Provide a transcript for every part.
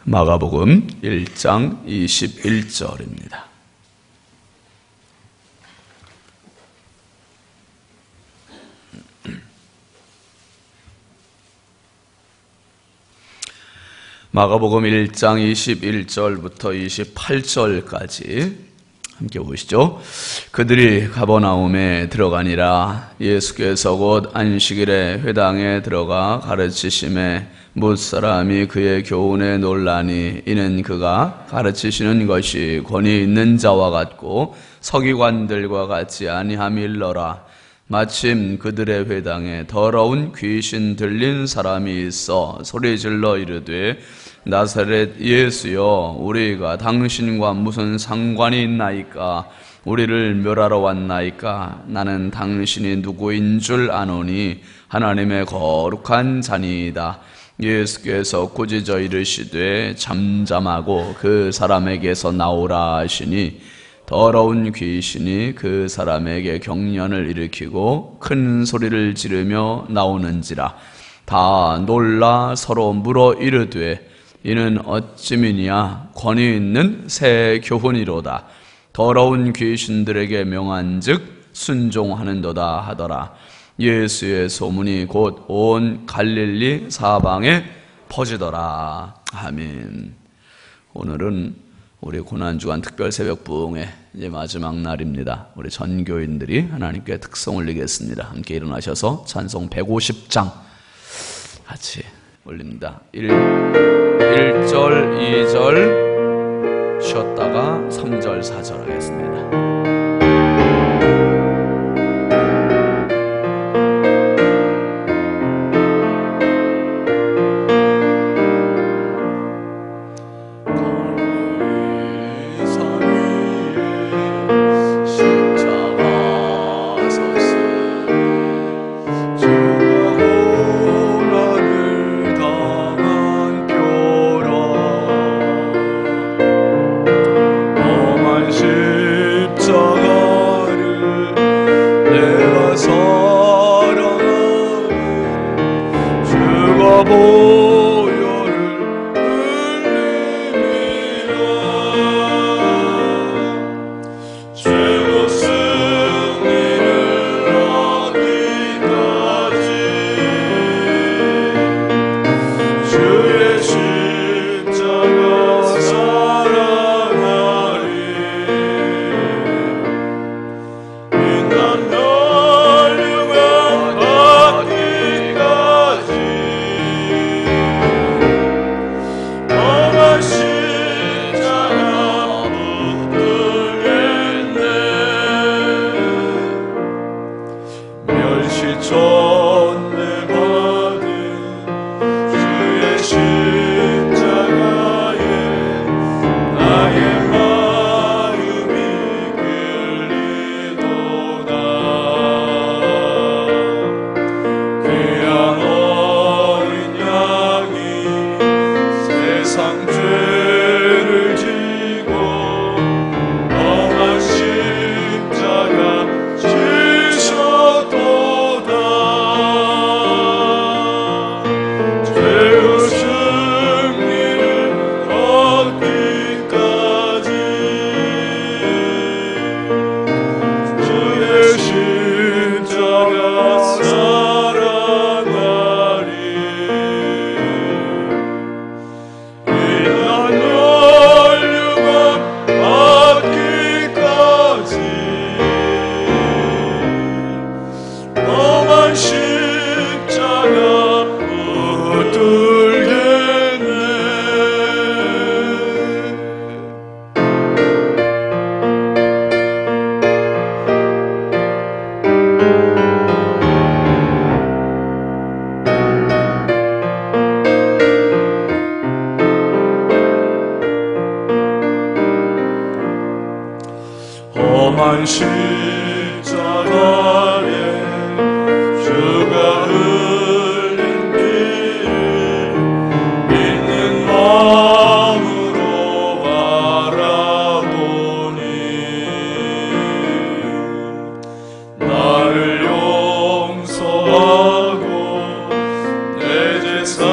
마가복음 1장 21절입니다. 마가복음 1장 21절부터 28절까지 함께 보시죠. 그들이 가버나움에 들어가니라. 예수께서 곧 안식일에 회당에 들어가 가르치심에 뭇사람이 그의 교훈에 놀라니 이는 그가 가르치시는 것이 권위 있는 자와 같고 서기관들과 같지 아니함일러라. 마침 그들의 회당에 더러운 귀신 들린 사람이 있어 소리질러 이르되 나사렛 예수여, 우리가 당신과 무슨 상관이 있나이까? 우리를 멸하러 왔나이까? 나는 당신이 누구인 줄 아노니 하나님의 거룩한 자니이다. 예수께서 꾸짖어 이르시되 잠잠하고 그 사람에게서 나오라 하시니 더러운 귀신이 그 사람에게 경련을 일으키고 큰 소리를 지르며 나오는지라. 다 놀라 서로 물어 이르되 이는 어찌미냐? 권위 있는 새 교훈이로다. 더러운 귀신들에게 명한즉 순종하는도다 하더라. 예수의 소문이 곧 온 갈릴리 사방에 퍼지더라. 아멘. 오늘은 우리 고난주간 특별 새벽 부흥의 이제 마지막 날입니다. 우리 전교인들이 하나님께 특성 올리겠습니다. 함께 일어나셔서 찬송 150장 같이 올립니다. 1절, 2절 쉬었다가 3절, 4절 하겠습니다. 험한 십자가에 주가 흘린 피를 믿는 마음으로 바라보니 나를 용서하고 내 죄 사시려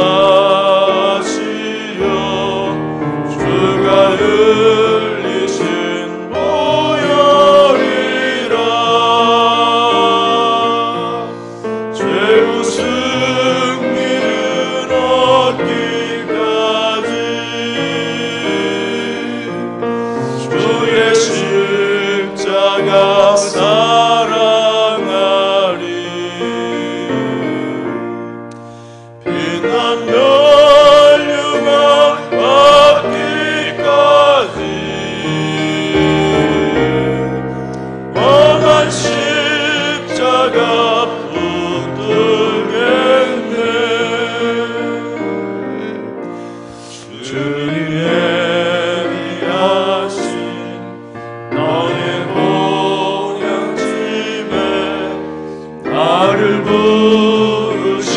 예비하신 나의 보양심에 나를 부르실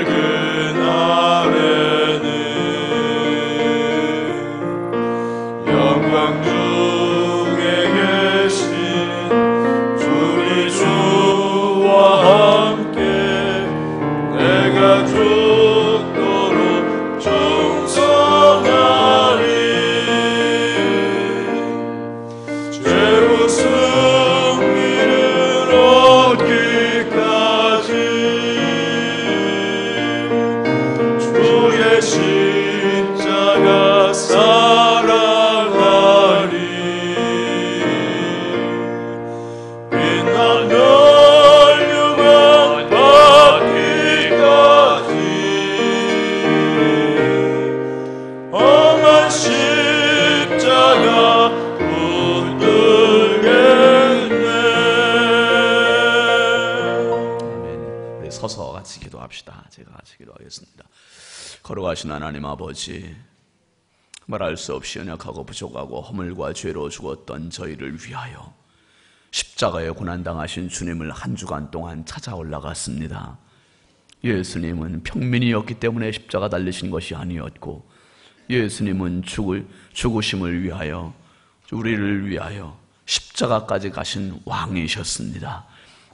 그날에는 영광 중에 계신 주니 주와 함께 내가 죽도록 충성하리. 죄로 승리를 얻기까지 주의 십자가 사랑하리. 빛나는 멸류관 받기까지 험한 십자가 붙들겠네. 아멘. 우리 서서 같이 기도합시다. 제가 같이 기도하겠습니다. 걸어가신 하나님 아버지, 말할 수 없이 연약하고 부족하고 허물과 죄로 죽었던 저희를 위하여 십자가에 고난당하신 주님을 한 주간 동안 찾아 올라갔습니다. 예수님은 평민이었기 때문에 십자가 달리신 것이 아니었고, 예수님은 죽으심을 위하여, 우리를 위하여 십자가까지 가신 왕이셨습니다.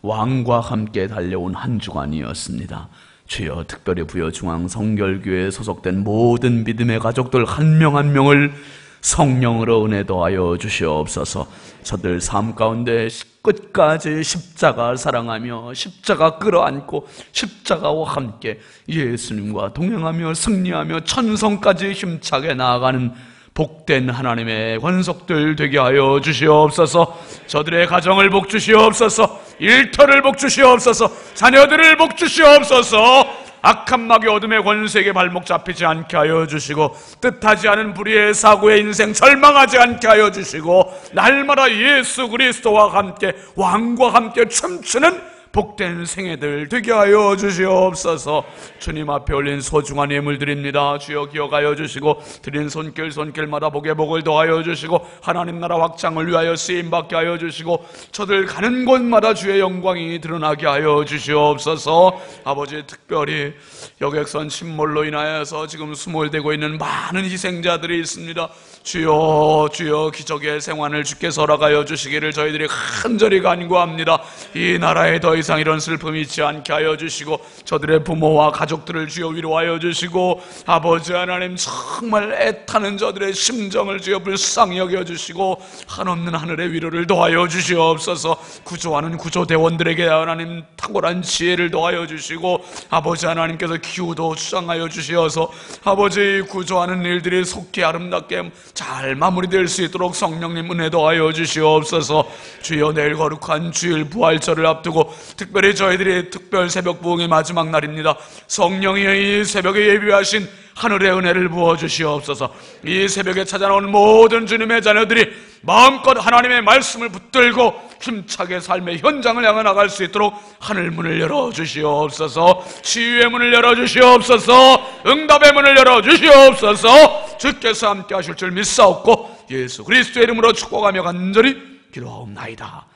왕과 함께 달려온 한 주간이었습니다. 주여, 특별히 부여중앙성결교회에 소속된 모든 믿음의 가족들 한 명 한 명을 성령으로 은혜 더하여 주시옵소서. 저들 삶 가운데 끝까지 십자가 사랑하며 십자가 끌어안고 십자가와 함께 예수님과 동행하며 승리하며 천성까지 힘차게 나아가는 복된 하나님의 권속들 되게 하여 주시옵소서. 저들의 가정을 복 주시옵소서. 일터를 복 주시옵소서. 자녀들을 복 주시옵소서. 악한 마귀 어둠의 권세에게 발목 잡히지 않게 하여 주시고, 뜻하지 않은 불의의 사고의 인생 절망하지 않게 하여 주시고, 날마다 예수 그리스도와 함께 왕과 함께 춤추는 복된 생애들 되게 하여 주시옵소서. 주님 앞에 올린 소중한 예물드립니다. 주여 기억하여 주시고, 드린 손길마다 복에 복을 더하여 주시고, 하나님 나라 확장을 위하여 쓰임받게 하여 주시고, 저들 가는 곳마다 주의 영광이 드러나게 하여 주시옵소서. 아버지, 특별히 여객선 침몰로 인하여서 지금 수몰되고 있는 많은 희생자들이 있습니다. 주여, 주여, 기적의 생환을 주께서 허락하여 주시기를 저희들이 간절히 간구합니다. 이 나라에 더 이상 이런 슬픔이 있지 않게 하여 주시고, 저들의 부모와 가족들을 주여 위로하여 주시고, 아버지 하나님, 정말 애타는 저들의 심정을 주여 불쌍히 여겨주시고, 한없는 하늘의 위로를 더하여 주시옵소서. 구조하는 구조대원들에게 하나님 탁월한 지혜를 더하여 주시고, 아버지 하나님께서 기후도 주장하여 주시어서 아버지 구조하는 일들이 속히 아름답게 잘 마무리될 수 있도록 성령님 은혜 더하여 주시옵소서. 주여, 내일 거룩한 주일 부활절을 앞두고 특별히 저희들이 특별 새벽 부흥의 마지막 날입니다. 성령이 이 새벽에 예비하신 하늘의 은혜를 부어주시옵소서. 이 새벽에 찾아온 모든 주님의 자녀들이 마음껏 하나님의 말씀을 붙들고 힘차게 삶의 현장을 향해 나갈 수 있도록 하늘 문을 열어주시옵소서. 치유의 문을 열어주시옵소서. 응답의 문을 열어주시옵소서. 주께서 함께 하실 줄 믿사옵고 예수 그리스도의 이름으로 축복하며 간절히 기도하옵나이다.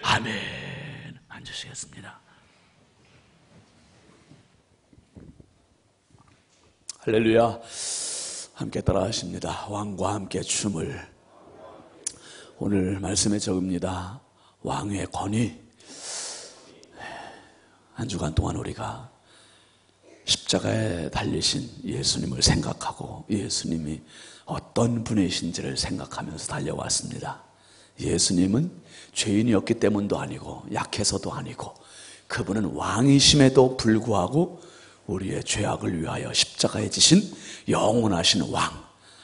아멘. 앉으시겠습니다. 할렐루야. 함께 따라하십니다. 왕과 함께 춤을. 오늘 말씀에 적읍니다. 왕의 권위. 한 주간 동안 우리가 십자가에 달리신 예수님을 생각하고 예수님이 어떤 분이신지를 생각하면서 달려왔습니다. 예수님은 죄인이었기 때문도 아니고 약해서도 아니고, 그분은 왕이심에도 불구하고 우리의 죄악을 위하여 십자가에 지신 영원하신 왕,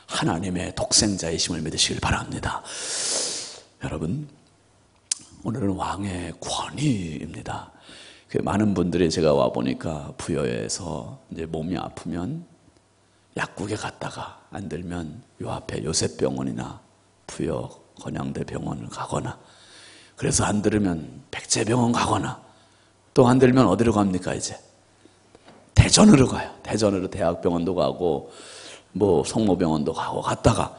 하나님의 독생자이심을 믿으시길 바랍니다. 여러분, 오늘은 왕의 권위입니다. 많은 분들이 제가 와보니까 부여에서 이제 몸이 아프면 약국에 갔다가 안 들면 요 앞에 요셉병원이나 부여 건양대 병원을 가거나, 그래서 안 들으면 백제병원 가거나, 또 안 들면 어디로 갑니까? 이제 대전으로 가요. 대전으로 대학병원도 가고 뭐 성모병원도 가고 갔다가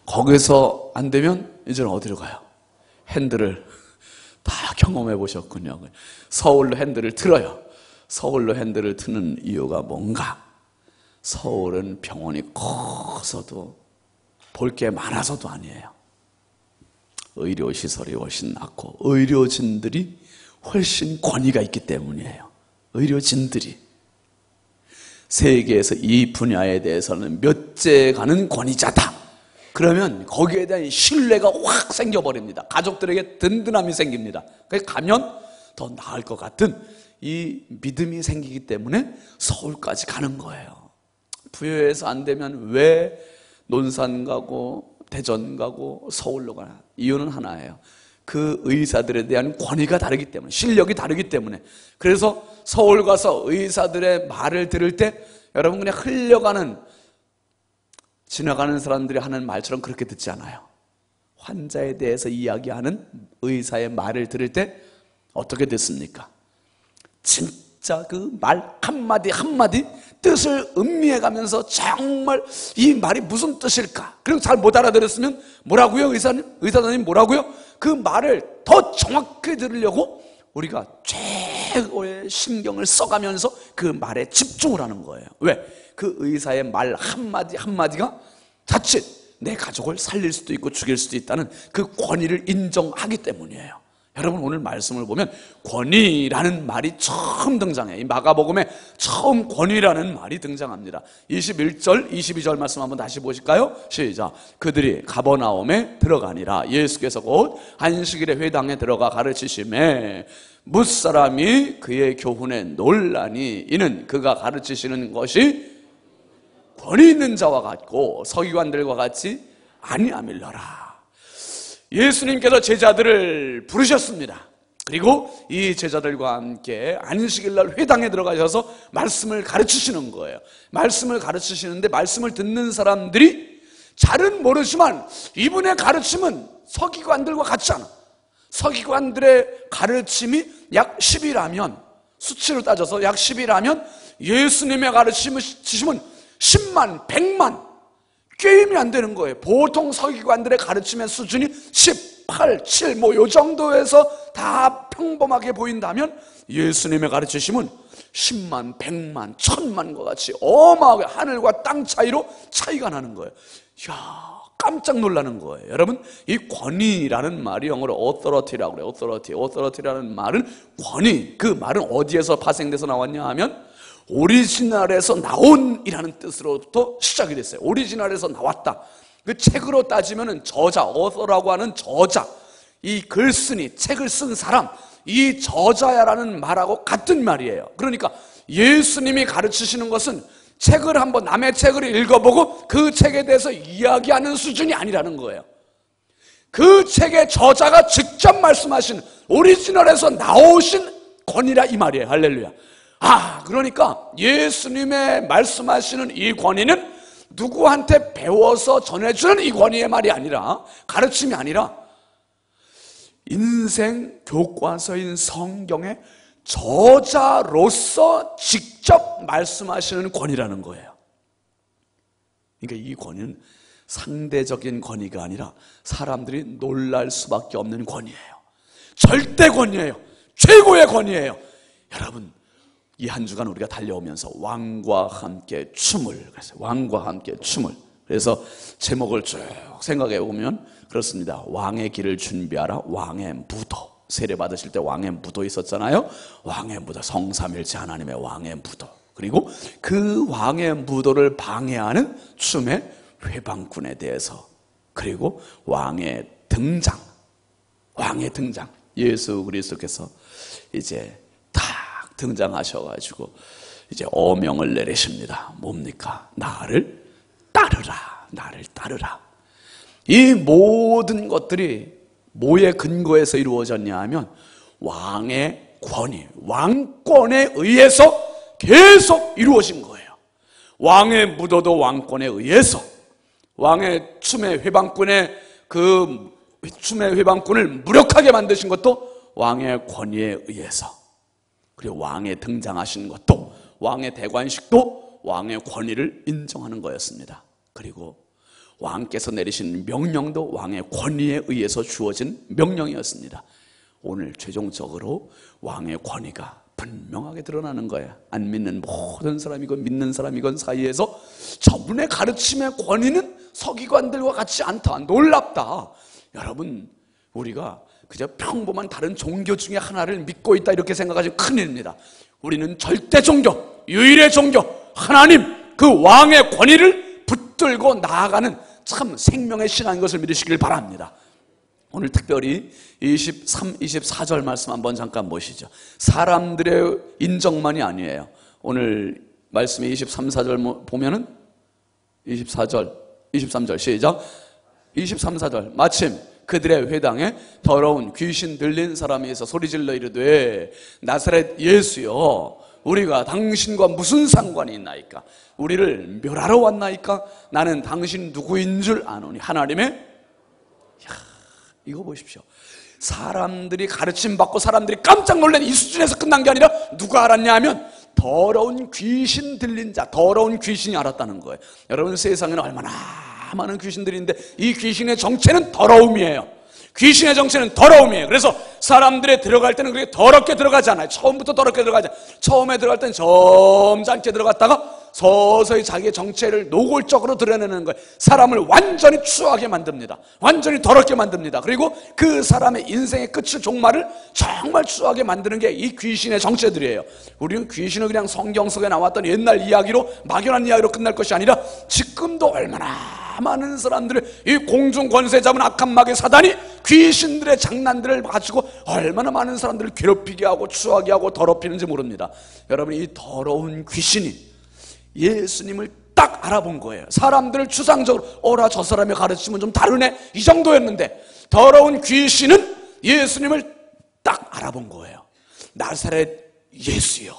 거기서 안 되면 이제는 어디로 가요? 핸들을 다 경험해 보셨군요. 서울로 핸들을 틀어요. 서울로 핸들을 트는 이유가 뭔가? 서울은 병원이 커서도 볼 게 많아서도 아니에요. 의료시설이 훨씬 낫고 의료진들이 훨씬 권위가 있기 때문이에요. 의료진들이 세계에서 이 분야에 대해서는 몇째 가는 권위자다. 그러면 거기에 대한 신뢰가 확 생겨버립니다. 가족들에게 든든함이 생깁니다. 그러니까 가면 더 나을 것 같은 이 믿음이 생기기 때문에 서울까지 가는 거예요. 부여에서 안 되면 왜 논산 가고 대전 가고 서울로 가나? 이유는 하나예요. 그 의사들에 대한 권위가 다르기 때문에, 실력이 다르기 때문에. 그래서 서울 가서 의사들의 말을 들을 때 여러분 그냥 흘려가는, 지나가는 사람들이 하는 말처럼 그렇게 듣지 않아요. 환자에 대해서 이야기하는 의사의 말을 들을 때 어떻게 듣습니까? 진짜 그 말 한마디 한마디 뜻을 음미해가면서 정말 이 말이 무슨 뜻일까? 그리고 잘 못 알아들었으면 뭐라고요? 의사님 뭐라고요? 그 말을 더 정확히 들으려고 우리가 최고의 신경을 써가면서 그 말에 집중을 하는 거예요. 왜? 그 의사의 말 한마디 한마디가 자칫 내 가족을 살릴 수도 있고 죽일 수도 있다는 그 권위를 인정하기 때문이에요. 여러분 오늘 말씀을 보면 권위라는 말이 처음 등장해요. 이 마가복음에 처음 권위라는 말이 등장합니다. 21절 22절 말씀 한번 다시 보실까요? 시작. 그들이 가버나움에 들어가니라. 예수께서 곧 안식일에 회당에 들어가 가르치시매 뭇사람이 그의 교훈에 놀라니 이는 그가 가르치시는 것이 권위 있는 자와 같고 서기관들과 같이 아니함일러라. 예수님께서 제자들을 부르셨습니다. 그리고 이 제자들과 함께 안식일날 회당에 들어가셔서 말씀을 가르치시는 거예요. 말씀을 가르치시는데 말씀을 듣는 사람들이 잘은 모르지만 이분의 가르침은 서기관들과 같지 않아. 서기관들의 가르침이 약 10이라면, 수치로 따져서 약 10이라면 예수님의 가르침은 10만, 100만 게임이 안 되는 거예요. 보통 서기관들의 가르침의 수준이 18, 7 뭐 요 정도에서 다 평범하게 보인다면 예수님의 가르치심은 10만, 100만, 1000만과 같이 어마하게 하늘과 땅 차이로 차이가 나는 거예요. 이야, 깜짝 놀라는 거예요. 여러분, 이 권위라는 말이 영어로 authority라고 그래요. authority라는 말은 권위. 그 말은 어디에서 파생돼서 나왔냐 하면 오리지널에서 나온이라는 뜻으로부터 시작이 됐어요. 오리지널에서 나왔다. 그 책으로 따지면은 저자, author라고 하는 저자, 이 글쓴이, 책을 쓴 사람, 이 저자야라는 말하고 같은 말이에요. 그러니까 예수님이 가르치시는 것은 책을 한번 남의 책을 읽어보고 그 책에 대해서 이야기하는 수준이 아니라는 거예요. 그 책의 저자가 직접 말씀하신 오리지널에서 나오신 권위라 이 말이에요. 할렐루야. 그러니까 예수님의 말씀하시는 이 권위는 누구한테 배워서 전해주는 이 권위의 말이 아니라, 가르침이 아니라 인생 교과서인 성경의 저자로서 직접 말씀하시는 권위라는 거예요. 그러니까 이 권위는 상대적인 권위가 아니라 사람들이 놀랄 수밖에 없는 권위예요. 절대 권위예요. 최고의 권위예요. 여러분, 이 한 주간 우리가 달려오면서 왕과 함께 춤을, 그래서 왕과 함께 춤을, 그래서 제목을 쭉 생각해 보면 그렇습니다. 왕의 길을 준비하라. 왕의 무도. 세례 받으실 때 왕의 무도 있었잖아요. 왕의 무도, 성삼일체 하나님의 왕의 무도. 그리고 그 왕의 무도를 방해하는 춤의 회방꾼에 대해서, 그리고 왕의 등장, 예수 그리스도께서 이제 딱 등장하셔가지고 이제 어명을 내리십니다. 뭡니까? 나를 따르라. 이 모든 것들이 뭐의 근거에서 이루어졌냐 하면 왕의 권위, 왕권에 의해서 계속 이루어진 거예요. 왕의 무도도 왕권에 의해서, 왕의 춤의 회방꾼의 그 춤의 회방꾼을 무력하게 만드신 것도 왕의 권위에 의해서, 그리고 왕의 등장하신 것도, 왕의 대관식도 왕의 권위를 인정하는 거였습니다. 그리고 왕께서 내리신 명령도 왕의 권위에 의해서 주어진 명령이었습니다. 오늘 최종적으로 왕의 권위가 분명하게 드러나는 거야. 안 믿는 모든 사람이건 믿는 사람이건 사이에서 저분의 가르침의 권위는 서기관들과 같지 않다. 놀랍다. 여러분, 우리가 그저 평범한 다른 종교 중에 하나를 믿고 있다 이렇게 생각하시면 큰일입니다. 우리는 절대 종교, 유일의 종교, 하나님 그 왕의 권위를 붙들고 나아가는 참 생명의 신앙인 것을 믿으시길 바랍니다. 오늘 특별히 23, 24절 말씀 한번 잠깐 보시죠. 사람들의 인정만이 아니에요. 오늘 말씀에 23, 4절 보면은 24절, 23절 시작. 23, 4절 마침 그들의 회당에 더러운 귀신 들린 사람이 있어 소리질러 이르되 나사렛 예수여 우리가 당신과 무슨 상관이 있나이까? 우리를 멸하러 왔나이까? 나는 당신 누구인 줄 아노니. 하나님의 이거 보십시오. 사람들이 가르침 받고 사람들이 깜짝 놀란 이 수준에서 끝난 게 아니라 누가 알았냐 하면 더러운 귀신 들린 자, 더러운 귀신이 알았다는 거예요. 여러분, 세상에는 얼마나 많은 귀신들이 있는데 이 귀신의 정체는 더러움이에요. 귀신의 정체는 더러움이에요. 그래서 사람들이 들어갈 때는 그렇게 더럽게 들어가지 않아요. 처음부터 더럽게 들어가지 않아요. 처음에 들어갈 때는 점잖게 들어갔다가 서서히 자기의 정체를 노골적으로 드러내는 거예요. 사람을 완전히 추하게 만듭니다. 완전히 더럽게 만듭니다. 그리고 그 사람의 인생의 끝을 종말을 정말 추하게 만드는 게 이 귀신의 정체들이에요. 우리는 귀신을 그냥 성경 속에 나왔던 옛날 이야기로 막연한 이야기로 끝날 것이 아니라 지금도 얼마나 많은 사람들을 이 공중 권세 잡은 악한 마귀 사단이 귀신들의 장난들을 가지고 얼마나 많은 사람들을 괴롭히게 하고 추하게 하고 더럽히는지 모릅니다. 여러분, 이 더러운 귀신이 예수님을 딱 알아본 거예요. 사람들을 추상적으로 어라 저 사람의 가르침은 좀 다르네 이 정도였는데 더러운 귀신은 예수님을 딱 알아본 거예요. 나사렛 예수요.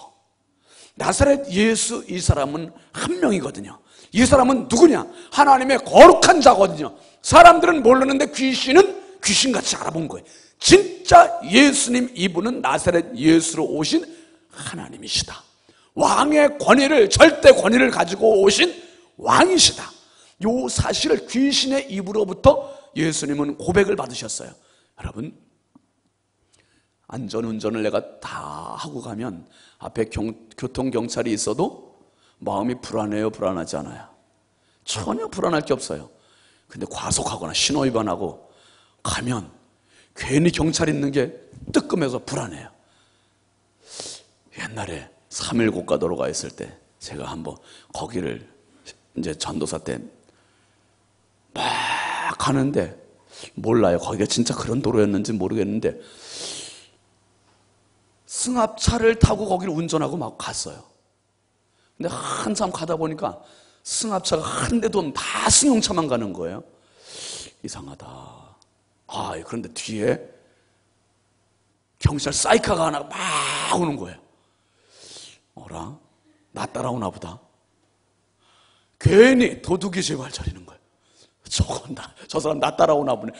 나사렛 예수, 이 사람은 한 명이거든요. 이 사람은 누구냐? 하나님의 거룩한 자거든요. 사람들은 모르는데 귀신은 귀신같이 알아본 거예요. 진짜 예수님, 이분은 나사렛 예수로 오신 하나님이시다. 왕의 권위를, 절대 권위를 가지고 오신 왕이시다. 이 사실을 귀신의 입으로부터 예수님은 고백을 받으셨어요. 여러분, 안전운전을 내가 다 하고 가면 앞에 교통경찰이 있어도 마음이 불안해요, 불안하지 않아요? 전혀 불안할 게 없어요. 근데 과속하거나 신호위반하고 가면 괜히 경찰 있는 게 뜨끔해서 불안해요. 옛날에 3일 고가도로가 있을 때 제가 한번 거기를 이제 전도사 때 막 가는데 몰라요. 거기가 진짜 그런 도로였는지 모르겠는데 승합차를 타고 거기를 운전하고 막 갔어요. 근데 한참 가다 보니까 승합차가 한 대도 다 승용차만 가는 거예요. 이상하다. 그런데 뒤에 경찰 사이카가 하나 막 오는 거예요. 어라? 나 따라오나 보다. 괜히 도둑이 제발 차리는 거예요. 저 사람 나 따라오나 보네.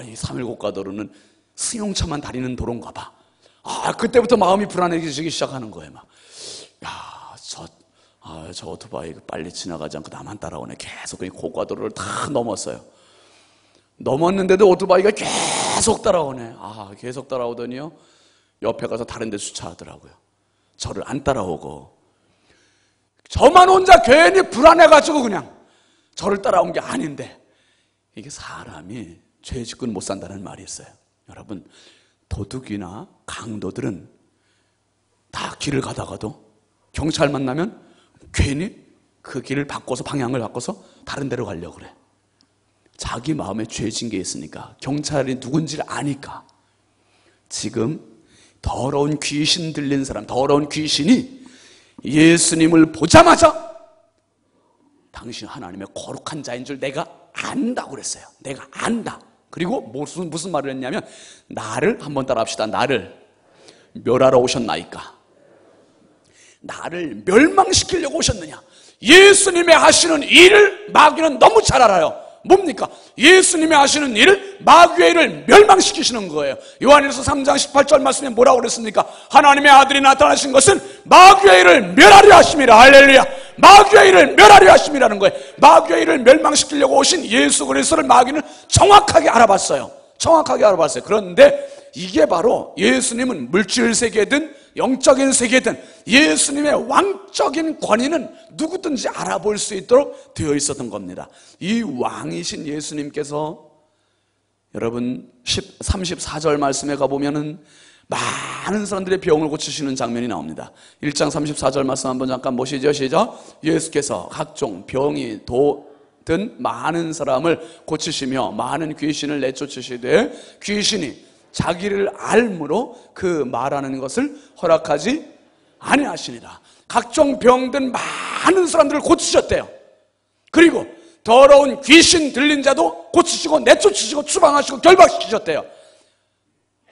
이 3일 고가도로는 승용차만 다니는 도로인가 봐. 그때부터 마음이 불안해지기 시작하는 거예요. 막. 저 오토바이 빨리 지나가지 않고 나만 따라오네. 계속 그 고가도로를 다 넘었어요. 넘었는데도 오토바이가 계속 따라오네. 계속 따라오더니요. 옆에 가서 다른 데 주차하더라고요. 저를 안 따라오고. 저만 혼자 괜히 불안해가지고 그냥 저를 따라온 게 아닌데, 이게 사람이 죄 짓고는 못 산다는 말이 있어요. 여러분, 도둑이나 강도들은 다 길을 가다가도 경찰 만나면 괜히 그 길을 바꿔서, 방향을 바꿔서 다른 데로 가려고 그래. 자기 마음에 죄 진 게 있으니까, 경찰이 누군지를 아니까. 지금 더러운 귀신 들린 사람, 더러운 귀신이 예수님을 보자마자 당신 하나님의 거룩한 자인 줄 내가 안다고 그랬어요. 내가 안다. 그리고 무슨 말을 했냐면, 나를 한번 따라 합시다. 나를 멸하러 오셨나이까? 나를 멸망시키려고 오셨느냐? 예수님의 하시는 일을 마귀는 너무 잘 알아요. 뭡니까? 예수님이 하시는 일을 마귀의 일을 멸망시키시는 거예요. 요한일서 3장 18절 말씀에 뭐라고 그랬습니까? 하나님의 아들이 나타나신 것은 마귀의 일을 멸하려 하심이라. 할렐루야. 마귀의 일을 멸하려 하심이라는 거예요. 마귀의 일을 멸망시키려고 오신 예수 그리스도를 마귀는 정확하게 알아봤어요. 정확하게 알아봤어요. 그런데 이게 바로 예수님은 물질 세계든 영적인 세계든 예수님의 왕적인 권위는 누구든지 알아볼 수 있도록 되어 있었던 겁니다. 이 왕이신 예수님께서 여러분 34절 말씀에 가보면은 많은 사람들의 병을 고치시는 장면이 나옵니다. 1장 34절 말씀 한번 잠깐 보시죠. 시작. 예수께서 각종 병이 든 많은 사람을 고치시며 많은 귀신을 내쫓으시되 귀신이 자기를 알므로 그 말하는 것을 허락하지 아니하시니라. 각종 병든 많은 사람들을 고치셨대요. 그리고 더러운 귀신 들린 자도 고치시고 내쫓으시고 추방하시고 결박시키셨대요.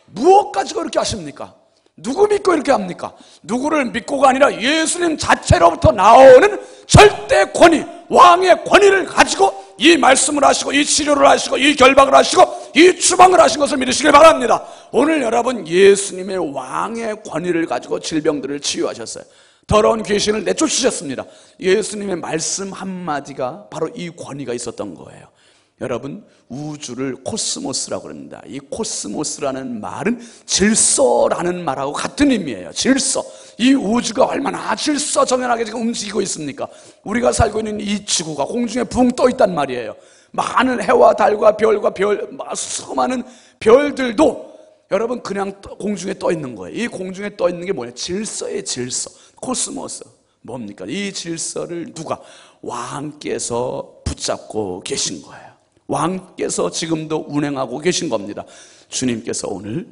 무엇 가지고 이렇게 하십니까? 누구 믿고 이렇게 합니까? 누구를 믿고가 아니라 예수님 자체로부터 나오는 절대 권위, 왕의 권위를 가지고 이 말씀을 하시고 이 치료를 하시고 이 결박을 하시고 이 추방을 하신 것을 믿으시길 바랍니다. 오늘 여러분 예수님의 왕의 권위를 가지고 질병들을 치유하셨어요. 더러운 귀신을 내쫓으셨습니다. 예수님의 말씀 한마디가 바로 이 권위가 있었던 거예요. 여러분 우주를 코스모스라고 합니다. 이 코스모스라는 말은 질서라는 말하고 같은 의미예요. 질서. 이 우주가 얼마나 질서정연하게 지금 움직이고 있습니까? 우리가 살고 있는 이 지구가 공중에 붕 떠 있단 말이에요. 많은 해와 달과 별과 수많은 별들도 여러분 그냥 공중에 떠 있는 거예요. 이 공중에 떠 있는 게 뭐예요? 질서의 질서. 코스모스. 뭡니까? 이 질서를 누가? 왕께서 붙잡고 계신 거예요. 왕께서 지금도 운행하고 계신 겁니다. 주님께서 오늘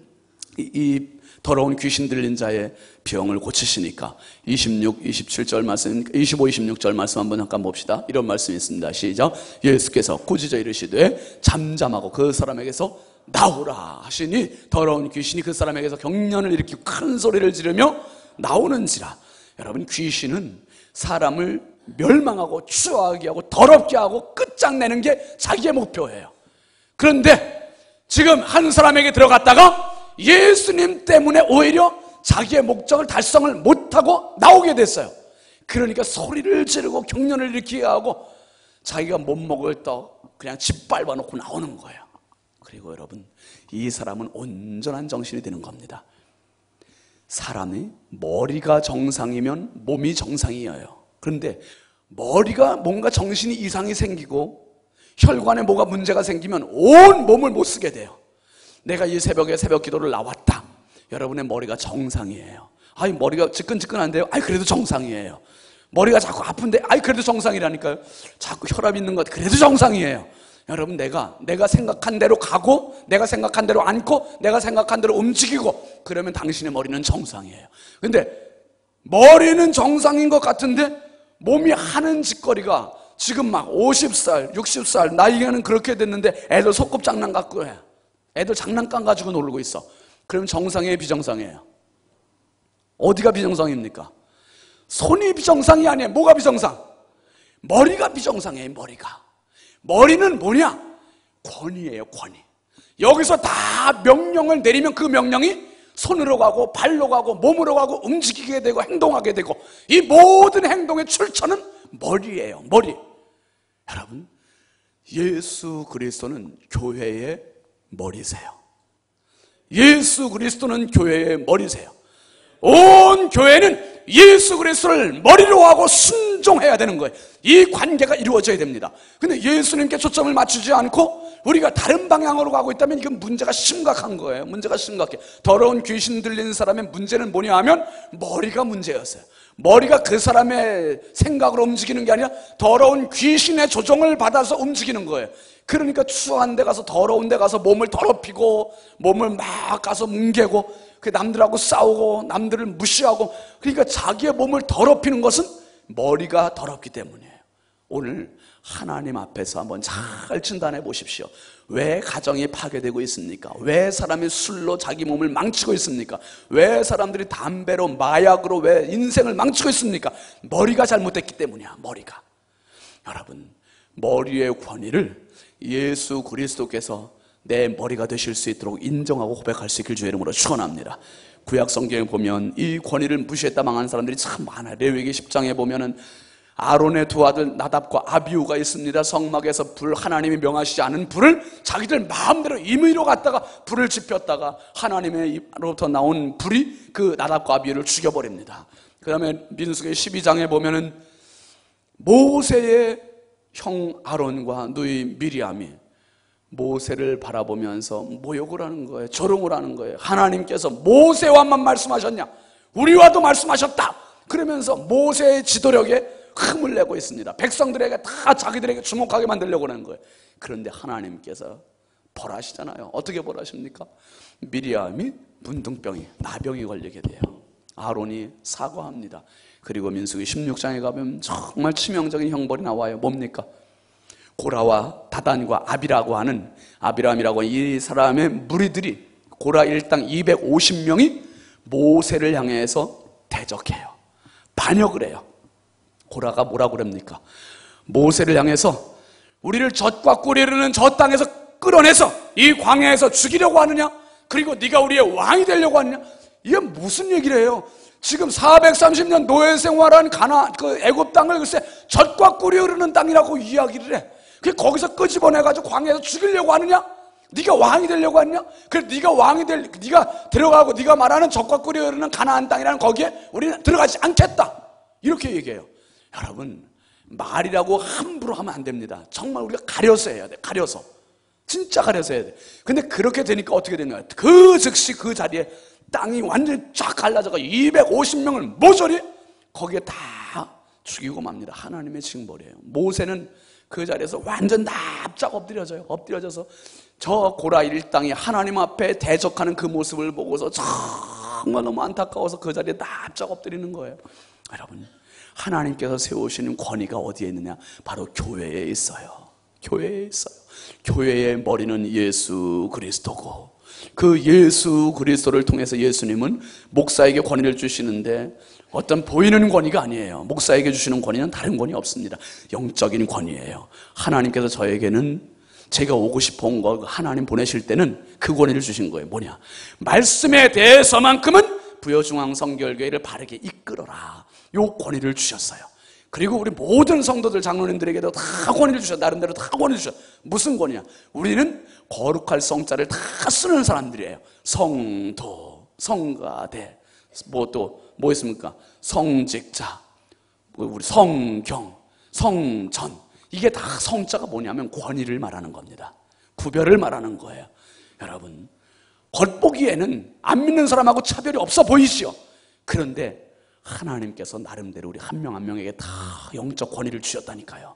이 더러운 귀신 들린 자의 병을 고치시니까 26, 27절 말씀, 25, 26절 말씀 한번 잠깐 봅시다. 이런 말씀이 있습니다. 시작. 예수께서 꾸짖어 이르시되 잠잠하고 그 사람에게서 나오라 하시니 더러운 귀신이 그 사람에게서 경련을 일으키고 큰 소리를 지르며 나오는지라. 여러분 귀신은 사람을 멸망하고 추하게 하고 더럽게 하고 끝장내는 게 자기의 목표예요. 그런데 지금 한 사람에게 들어갔다가 예수님 때문에 오히려 자기의 목적을 달성을 못하고 나오게 됐어요. 그러니까 소리를 지르고 경련을 일으키게 하고 자기가 못 먹을 떡 그냥 짓밟아 놓고 나오는 거예요. 그리고 여러분 이 사람은 온전한 정신이 되는 겁니다. 사람이 머리가 정상이면 몸이 정상이에요. 그런데 머리가 뭔가 정신이 이상이 생기고 혈관에 뭐가 문제가 생기면 온 몸을 못 쓰게 돼요. 내가 이 새벽에 새벽 기도를 나왔다. 여러분의 머리가 정상이에요. 아이 머리가 지끈지끈한데요. 아이 그래도 정상이에요. 머리가 자꾸 아픈데 아이 그래도 정상이라니까요. 자꾸 혈압 있는 것 그래도 정상이에요. 여러분 내가 생각한 대로 가고 내가 생각한 대로 앉고 내가 생각한 대로 움직이고 그러면 당신의 머리는 정상이에요. 근데 머리는 정상인 것 같은데 몸이 하는 짓거리가 지금 막 50살, 60살 나이에는 그렇게 됐는데 애들 소꿉장난 갖고 해. 애들 장난감 가지고 놀고 있어. 그럼 정상이에요, 비정상이에요? 어디가 비정상입니까? 손이 비정상이 아니에요. 뭐가 비정상? 머리가 비정상이에요. 머리는 뭐냐? 권위예요, 권위. 여기서 다 명령을 내리면 그 명령이 손으로 가고 발로 가고 몸으로 가고 움직이게 되고 행동하게 되고 이 모든 행동의 출처는 머리예요. 머리. 여러분 예수 그리스도는 교회의 머리세요. 예수 그리스도는 교회의 머리세요. 온 교회는 예수 그리스도를 머리로 하고 순종해야 되는 거예요. 이 관계가 이루어져야 됩니다. 근데 예수님께 초점을 맞추지 않고 우리가 다른 방향으로 가고 있다면 이건 문제가 심각한 거예요. 문제가 심각해. 더러운 귀신 들린 사람의 문제는 뭐냐 하면 머리가 문제였어요. 머리가 그 사람의 생각으로 움직이는 게 아니라 더러운 귀신의 조종을 받아서 움직이는 거예요. 그러니까 추한 데 가서 더러운 데 가서 몸을 더럽히고 몸을 막 가서 뭉개고 남들하고 싸우고 남들을 무시하고 그러니까 자기의 몸을 더럽히는 것은 머리가 더럽기 때문이에요. 오늘 하나님 앞에서 한번 잘 진단해 보십시오. 왜 가정이 파괴되고 있습니까? 왜 사람이 술로 자기 몸을 망치고 있습니까? 왜 사람들이 담배로 마약으로 왜 인생을 망치고 있습니까? 머리가 잘못됐기 때문이야. 머리가. 여러분 머리의 권위를 예수 그리스도께서 내 머리가 되실 수 있도록 인정하고 고백할 수 있길 주의 이름으로 축원합니다. 구약 성경에 보면 이 권위를 무시했다 망한 사람들이 참 많아요. 레위기 10장에 보면은 아론의 두 아들 나답과 아비후가 있습니다. 성막에서 하나님이 명하시지 않은 불을 자기들 마음대로 임의로 갖다가 불을 지폈다가 하나님으로부터 나온 불이 그 나답과 아비후를 죽여버립니다. 그 다음에 민수기 12장에 보면은 모세의 형 아론과 누이 미리암이 모세를 바라보면서 모욕을 하는 거예요. 조롱을 하는 거예요. 하나님께서 모세와만 말씀하셨냐? 우리와도 말씀하셨다. 그러면서 모세의 지도력에 흠을 내고 있습니다. 백성들에게 다 자기들에게 주목하게 만들려고 하는 거예요. 그런데 하나님께서 벌하시잖아요. 어떻게 벌하십니까? 미리암이 문둥병이 나병이 걸리게 돼요. 아론이 사과합니다. 그리고 민수기 16장에 가면 정말 치명적인 형벌이 나와요. 뭡니까? 고라와 다단과 아비람이라고 하는 이 사람의 무리들이 고라 일당 250명이 모세를 향해서 대적해요. 반역을 해요. 고라가 뭐라고 그럽니까? 모세를 향해서 우리를 젖과 꿀이 흐르는 저 땅에서 끌어내서 이 광야에서 죽이려고 하느냐? 그리고 네가 우리의 왕이 되려고 하느냐? 이게 무슨 얘기를 해요? 지금 430년 노예 생활한 애굽 땅을 글쎄 젖과 꿀이 흐르는 땅이라고 이야기를 해. 그 거기서 끄집어내가지고 광야에서 죽이려고 하느냐? 네가 왕이 되려고 하느냐? 그래 네가 들어가고 네가 말하는 젖과 꿀이 흐르는 가나안 땅이라는 거기에 우리는 들어가지 않겠다. 이렇게 얘기해요. 여러분, 말이라고 함부로 하면 안 됩니다. 정말 우리가 가려서 해야 돼. 가려서. 진짜 가려서 해야 돼. 근데 그렇게 되니까 어떻게 되냐? 그 즉시 그 자리에 땅이 완전히 쫙 갈라져가 250명을 모조리 거기에 다 죽이고 맙니다. 하나님의 징벌이에요. 모세는 그 자리에서 완전 납작 엎드려져서 저 고라 일당이 하나님 앞에 대적하는 그 모습을 보고서 정말 너무 안타까워서 그 자리에 납작 엎드리는 거예요. 여러분, 하나님께서 세우시는 권위가 어디에 있느냐? 바로 교회에 있어요. 교회에 있어요. 교회의 머리는 예수 그리스도고, 그 예수 그리스도를 통해서 예수님은 목사에게 권위를 주시는데 어떤 보이는 권위가 아니에요. 목사에게 주시는 권위는 다른 권위 없습니다. 영적인 권위예요. 하나님께서 저에게는 제가 오고 싶어 온 거 하나님 보내실 때는 그 권위를 주신 거예요. 뭐냐? 말씀에 대해서만큼은 부여중앙성결교회를 바르게 이끌어라. 요 권위를 주셨어요. 그리고 우리 모든 성도들 장로님들에게도 다 권위를 주셨어요. 나름대로 다 권위를 주셨어요. 무슨 권위냐? 우리는 거룩할 성자를 다 쓰는 사람들이에요. 성도, 성가대, 뭐 있습니까? 성직자, 우리 성경, 성전. 이게 다 성자가 뭐냐면 권위를 말하는 겁니다. 구별을 말하는 거예요. 여러분, 겉보기에는 안 믿는 사람하고 차별이 없어 보이시오. 그런데 하나님께서 나름대로 우리 한 명 한 명에게 다 영적 권위를 주셨다니까요.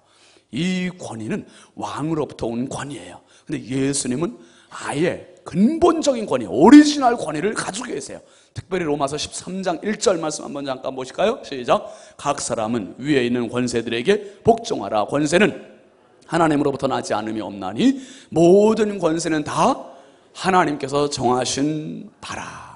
이 권위는 왕으로부터 온 권위예요. 근데 예수님은 아예 근본적인 권위, 오리지널 권위를 가지고 계세요. 특별히 로마서 13장 1절 말씀 한번 잠깐 보실까요? 시작. 각 사람은 위에 있는 권세들에게 복종하라. 권세는 하나님으로부터 나지 않음이 없나니 모든 권세는 다 하나님께서 정하신 바라.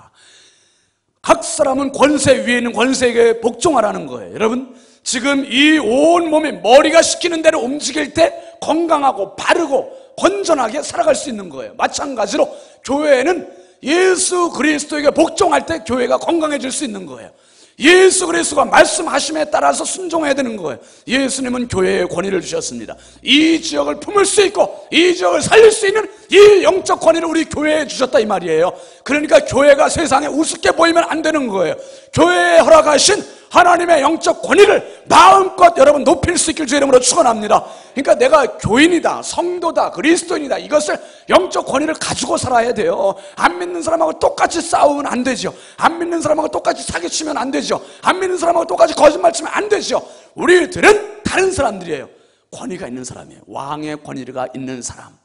각 사람은 권세 위에 있는 권세에게 복종하라는 거예요. 여러분, 지금 이 온 몸이 머리가 시키는 대로 움직일 때 건강하고 바르고 건전하게 살아갈 수 있는 거예요. 마찬가지로 교회는 예수 그리스도에게 복종할 때 교회가 건강해질 수 있는 거예요. 예수 그리스도가 말씀하심에 따라서 순종해야 되는 거예요. 예수님은 교회에 권위를 주셨습니다. 이 지역을 품을 수 있고 이 지역을 살릴 수 있는 이 영적 권위를 우리 교회에 주셨다 이 말이에요. 그러니까 교회가 세상에 우습게 보이면 안 되는 거예요. 교회에 허락하신 하나님의 영적 권위를 마음껏 여러분 높일 수 있길 주의 이름으로 축원합니다. 그러니까 내가 교인이다, 성도다, 그리스도인이다, 이것을 영적 권위를 가지고 살아야 돼요. 안 믿는 사람하고 똑같이 싸우면 안 되죠. 안 믿는 사람하고 똑같이 사기치면 안 되죠. 안 믿는 사람하고 똑같이 거짓말 치면 안 되죠. 우리들은 다른 사람들이에요. 권위가 있는 사람이에요. 왕의 권위가 있는 사람.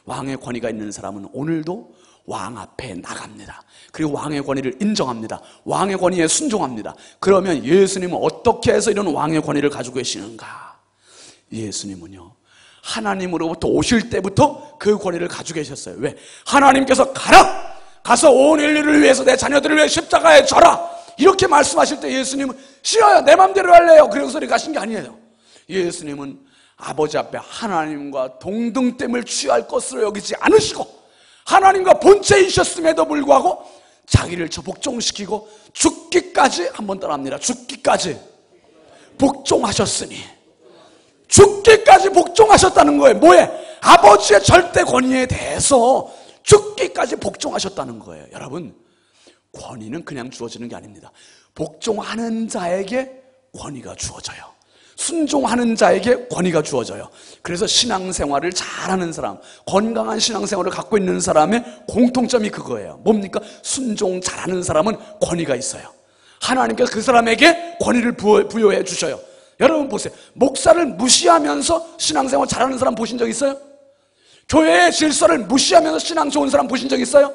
왕의 권위가 있는 사람은 오늘도 왕 앞에 나갑니다. 그리고 왕의 권위를 인정합니다. 왕의 권위에 순종합니다. 그러면 예수님은 어떻게 해서 이런 왕의 권위를 가지고 계시는가? 예수님은요, 하나님으로부터 오실 때부터 그 권위를 가지고 계셨어요. 왜? 하나님께서 가서 온 인류를 위해서 내 자녀들을 위해 십자가에 져라, 이렇게 말씀하실 때 예수님은 싫어요, 내 맘대로 할래요, 그런 소리 가신 게 아니에요. 예수님은 아버지 앞에 하나님과 동등됨을 취할 것으로 여기지 않으시고 하나님과 본체이셨음에도 불구하고 자기를 저 복종시키고 죽기까지, 한번 따라합니다. 죽기까지 복종하셨으니, 죽기까지 복종하셨다는 거예요. 뭐에? 아버지의 절대 권위에 대해서 죽기까지 복종하셨다는 거예요. 여러분, 권위는 그냥 주어지는 게 아닙니다. 복종하는 자에게 권위가 주어져요. 순종하는 자에게 권위가 주어져요. 그래서 신앙생활을 잘하는 사람, 건강한 신앙생활을 갖고 있는 사람의 공통점이 그거예요. 뭡니까? 순종 잘하는 사람은 권위가 있어요. 하나님께서 그 사람에게 권위를 부여해 주셔요. 여러분 보세요. 목사를 무시하면서 신앙생활 잘하는 사람 보신 적 있어요? 교회의 질서를 무시하면서 신앙 좋은 사람 보신 적 있어요?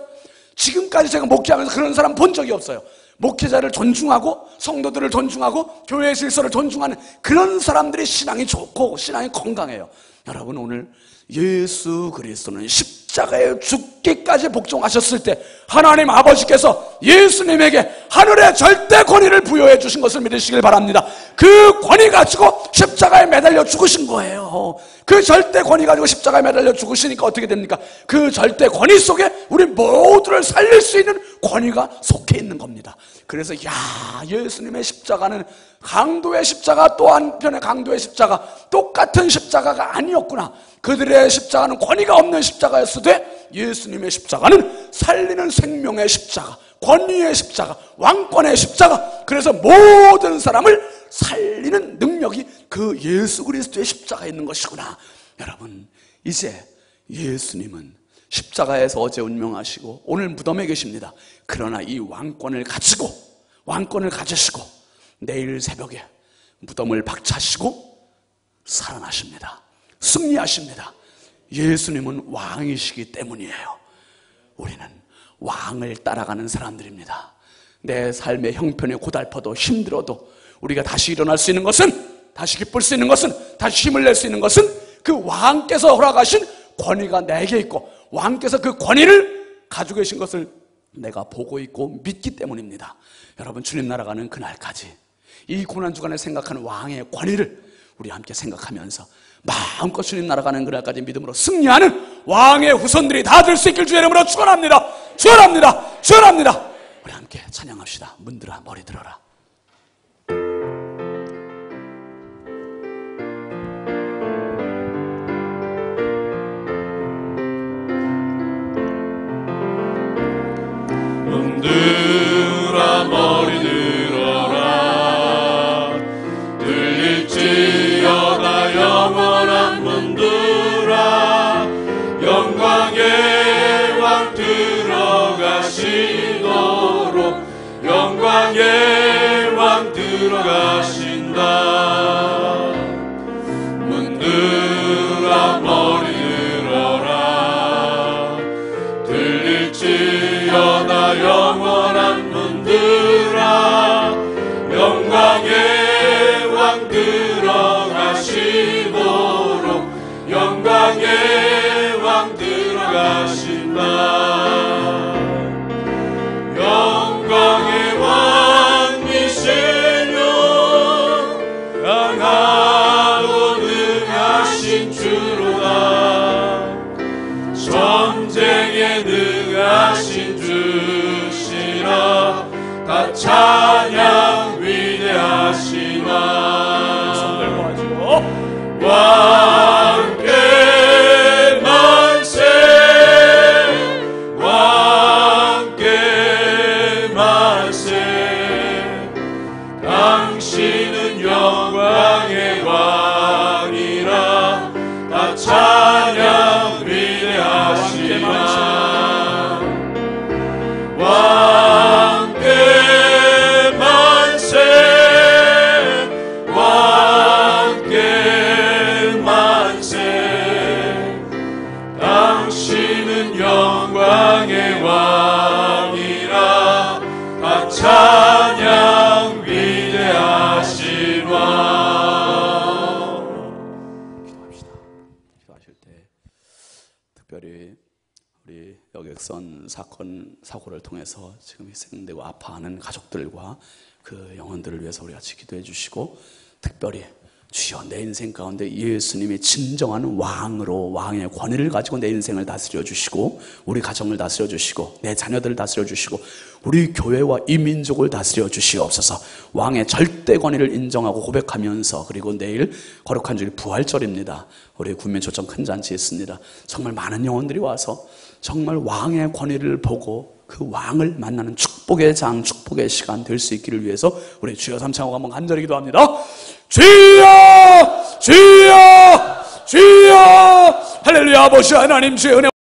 지금까지 제가 목회하면서 그런 사람 본 적이 없어요. 목회자를 존중하고 성도들을 존중하고 교회의 질서를 존중하는 그런 사람들이 신앙이 좋고 신앙이 건강해요. 여러분, 오늘 예수 그리스도는 십자가에 죽기까지 복종하셨을 때 하나님 아버지께서 예수님에게 하늘의 절대 권위를 부여해 주신 것을 믿으시길 바랍니다. 그 권위 가지고 십자가에 매달려 죽으신 거예요. 그 절대 권위 가지고 십자가에 매달려 죽으시니까 어떻게 됩니까? 그 절대 권위 속에 우리 모두를 살릴 수 있는 권위가 속해 있는 겁니다. 그래서 예수님의 십자가는 강도의 십자가 또 한편의 강도의 십자가, 똑같은 십자가가 아니었구나. 그들의 십자가는 권위가 없는 십자가였으되 예수님의 십자가는 살리는 생명의 십자가, 권위의 십자가, 왕권의 십자가, 그래서 모든 사람을 살리는 능력이 그 예수 그리스도의 십자가에 있는 것이구나. 여러분, 이제 예수님은 십자가에서 어제 운명하시고 오늘 무덤에 계십니다. 그러나 이 왕권을 가지시고 내일 새벽에 무덤을 박차시고 살아나십니다. 승리하십니다. 예수님은 왕이시기 때문이에요. 우리는 왕을 따라가는 사람들입니다. 내 삶의 형편이 고달퍼도 힘들어도 우리가 다시 일어날 수 있는 것은, 다시 기쁠 수 있는 것은, 다시 힘을 낼 수 있는 것은 그 왕께서 허락하신 권위가 내게 있고 왕께서 그 권위를 가지고 계신 것을 내가 보고 있고 믿기 때문입니다. 여러분, 주님 나라가는 그날까지 이 고난주간에 생각하는 왕의 권위를 우리 함께 생각하면서 마음껏 주님 나라가는 그날까지 믿음으로 승리하는 왕의 후손들이 다 될 수 있길 주의 이름으로 축원합니다. 축원합니다. 축원합니다. 우리 함께 찬양합시다. 문들아 머리 들어라. 문들아 머리 들어라. 들릴지어다 영원한 문들아. 영광의 왕 들어가시도록 영광의 왕 들어가신다. 문들아 머리 들어라. 들릴지어다 영원한 문들아. 영광의 왕 들어가시도록 영광의 왕 들어가신다. 영광의 왕이시며 강하고 능하신 주로다. 전쟁에 능하신 주시라. 다 찬양 위대하시나. 손 들고 하시고 왕께 만세. 왕께 만세. 당신은 영광의 왕이라. 다 찬양 위대하시나. 왕께 만세. 왕께 만세. 당신은 영광의 왕이라. 다 찬양 위대하신 왕. 기도합시다. 기도하실 때 특별히 우리 여객선 사고를 통해서 지금 희생되고 아파하는 가족들과 그 영혼들을 위해서 우리 같이 기도해 주시고, 특별히 주여, 내 인생 가운데 예수님이 진정한 왕으로 왕의 권위를 가지고 내 인생을 다스려 주시고 우리 가정을 다스려 주시고 내 자녀들을 다스려 주시고 우리 교회와 이 민족을 다스려 주시옵소서. 왕의 절대 권위를 인정하고 고백하면서, 그리고 내일 거룩한 주일 부활절입니다. 우리 군민초청 큰 잔치 있습니다. 정말 많은 영혼들이 와서 정말 왕의 권위를 보고 그 왕을 만나는 축복의 장, 축복의 시간 될 수 있기를 위해서 우리 주여 삼창하고 한번 간절히 기도합니다. 주여, 주여, 주여. 할렐루야. 아버지 하나님, 주의 은혜